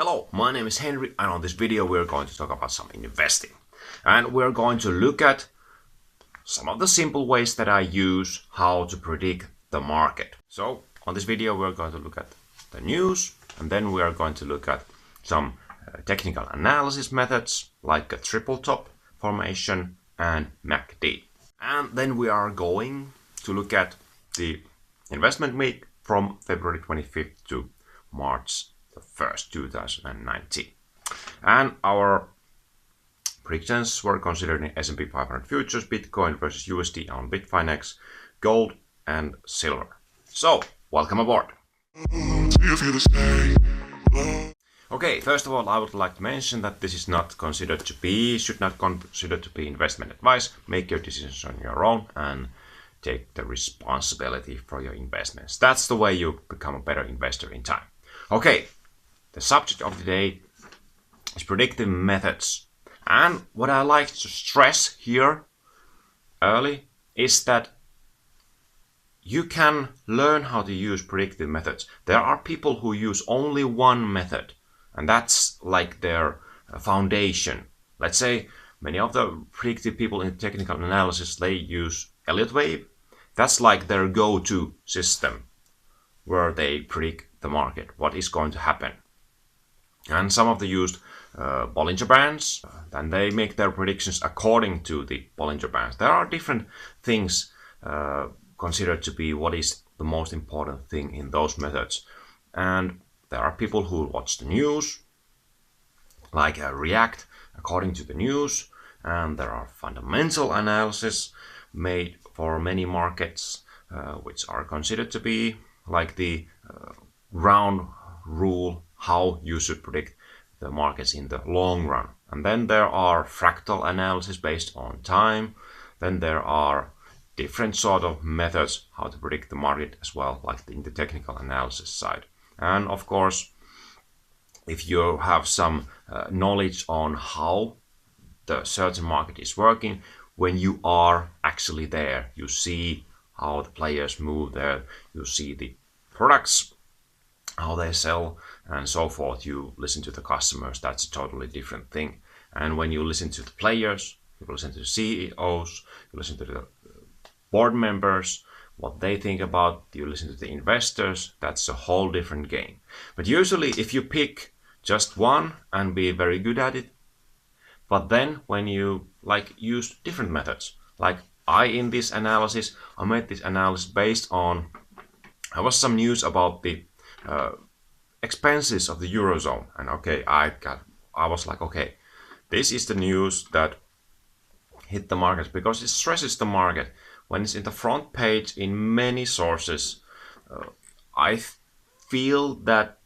Hello, my name is Henry, and on this video we're going to talk about some investing. And we're going to look at some of the simple ways that I use how to predict the market. So on this video we're going to look at the news, and then we are going to look at some technical analysis methods like a triple top formation and MACD. And then we are going to look at the investment week from February 25th to March the 1st, 2019. And our predictions were considered in S&P 500 futures, Bitcoin versus USD on Bitfinex, gold and silver. So, welcome aboard. Okay, first of all, I would like to mention that this is not considered to be, should not consider to be investment advice. Make your decisions on your own and take the responsibility for your investments. That's the way you become a better investor in time. Okay, the subject of the day is predictive methods. And what I like to stress here early is that you can learn how to use predictive methods. There are people who use only one method, and that's like their foundation. Let's say many of the predictive people in technical analysis, they use Elliott wave. That's like their go-to system where they predict the market, what is going to happen. And some of them used Bollinger Bands, and they make their predictions according to the Bollinger Bands. There are different things considered to be what is the most important thing in those methods. And there are people who watch the news, like react according to the news, and there are fundamental analysis made for many markets, which are considered to be like the ground rule, how you should predict the markets in the long run. And then there are fractal analysis based on time. Then there are different sort of methods how to predict the market as well, like in the technical analysis side. And of course, if you have some knowledge on how the certain market is working, when you are actually there, you see how the players move there, you see the products, how they sell and so forth. You listen to the customers, that's a totally different thing. And when you listen to the players, you listen to the CEOs, you listen to the board members, what they think about, you listen to the investors, that's a whole different game. But usually if you pick just one and be very good at it, but then when you use different methods, like in this analysis, I made this analysis based on, there was some news about the expenses of the Eurozone, and okay, I was like, okay, this is the news that hit the market because it stresses the market. When it's in the front page in many sources, I feel that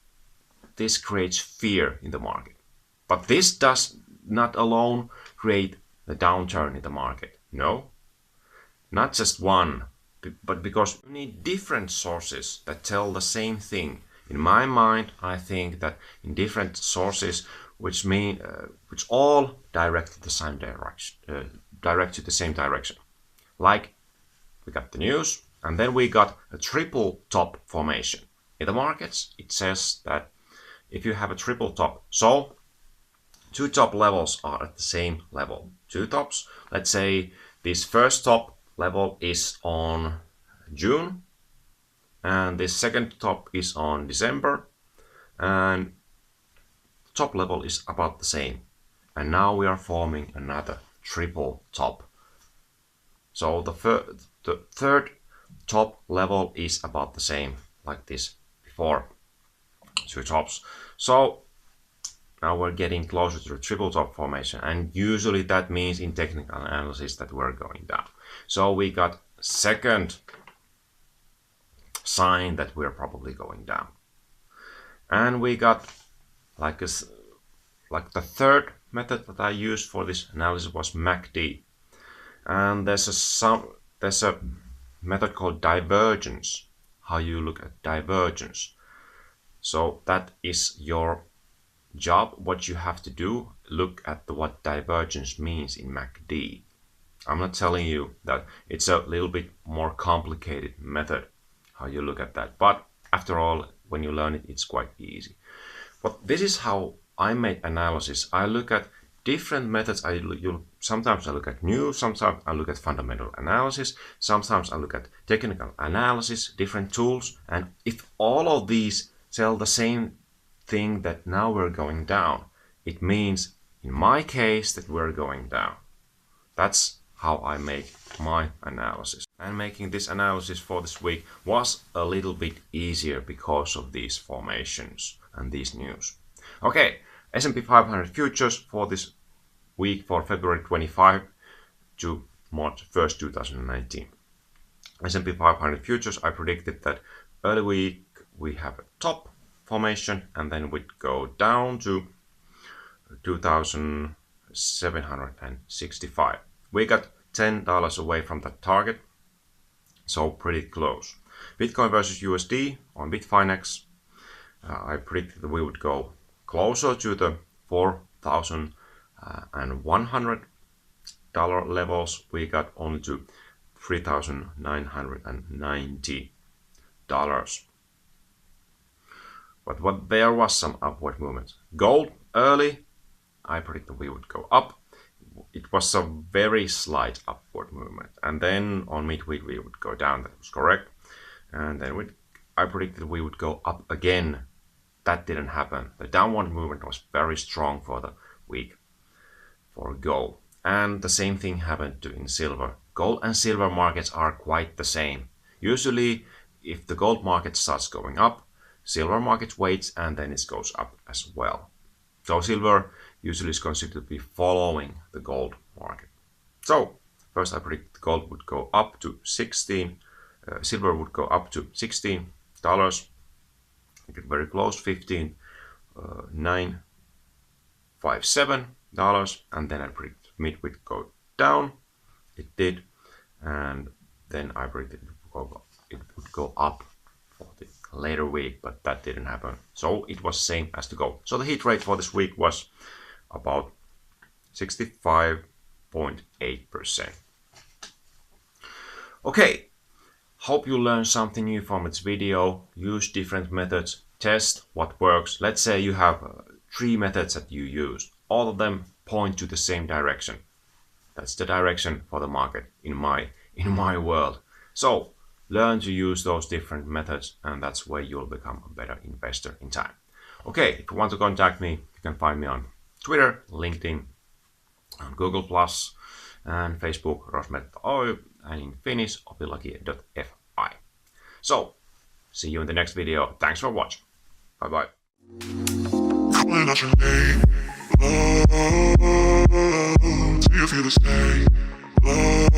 this creates fear in the market. But this does not alone create the downturn in the market. No, not just one, but because you need different sources that tell the same thing. In my mind, I think that in different sources, which all direct to the same direction. Like we got the news, and then we got a triple top formation. In the markets, it says that if you have a triple top, so two top levels are at the same level. Two tops, let's say this first top level is on June, and this second top is on December, and top level is about the same. And now we are forming another triple top. So the third top level is about the same, like this before, two tops. So now we're getting closer to the triple top formation, and usually that means in technical analysis that we're going down. So we got second sign that we're probably going down. And we got like the third method that I used for this analysis was MACD. And there's a method called divergence, how you look at divergence. So that is your job, what you have to do, look at what divergence means in MACD. I'm not telling you that it's a little bit more complicated method how you look at that, but after all, when you learn it, it's quite easy. But this is how I make analysis. I look at different methods. Sometimes I look at news, sometimes I look at fundamental analysis, sometimes I look at technical analysis, different tools, and if all of these tell the same thing, that now we're going down, it means in my case that we're going down. That's how I make my analysis. And making this analysis for this week was a little bit easier because of these formations and these news. Okay, S&P 500 futures for this week, for February 25 to March 1st, 2019. S&P 500 futures, I predicted that early week we have a top formation and then we'd go down to 2,765. We got $10 away from that target, so pretty close. Bitcoin versus USD on Bitfinex, I predicted that we would go closer to the $4,100 levels. We got only to $3,990. But there was some upward movement. Gold early, I predicted we would go up. It was a very slight upward movement, and then on midweek we would go down. That was correct. And then I predicted we would go up again. That didn't happen. The downward movement was very strong for the week for gold. And the same thing happened in silver. Gold and silver markets are quite the same. Usually, if the gold market starts going up, silver market waits and then it goes up as well. So silver usually is considered to be following the gold market. So first I predict gold would go up to 16, silver would go up to $16. Get very close, $15,957, and then I predict midweek go down. It did, and then I predicted it would go up for the later week, but that didn't happen. So it was same as the gold. So the hit rate for this week was about 65.8%. Okay, hope you learned something new from this video. Use different methods, test what works. Let's say you have 3 methods that you use. All of them point to the same direction. That's the direction for the market in my world. So learn to use those different methods, and that's where you'll become a better investor in time. Okay, if you want to contact me, you can find me on Twitter, LinkedIn, on Google+, and Facebook, Rosmerta Oy, and in Finnish, opilakia.fi. So, see you in the next video. Thanks for watching. Bye-bye. Calling out your name, love, do you feel the same? Love.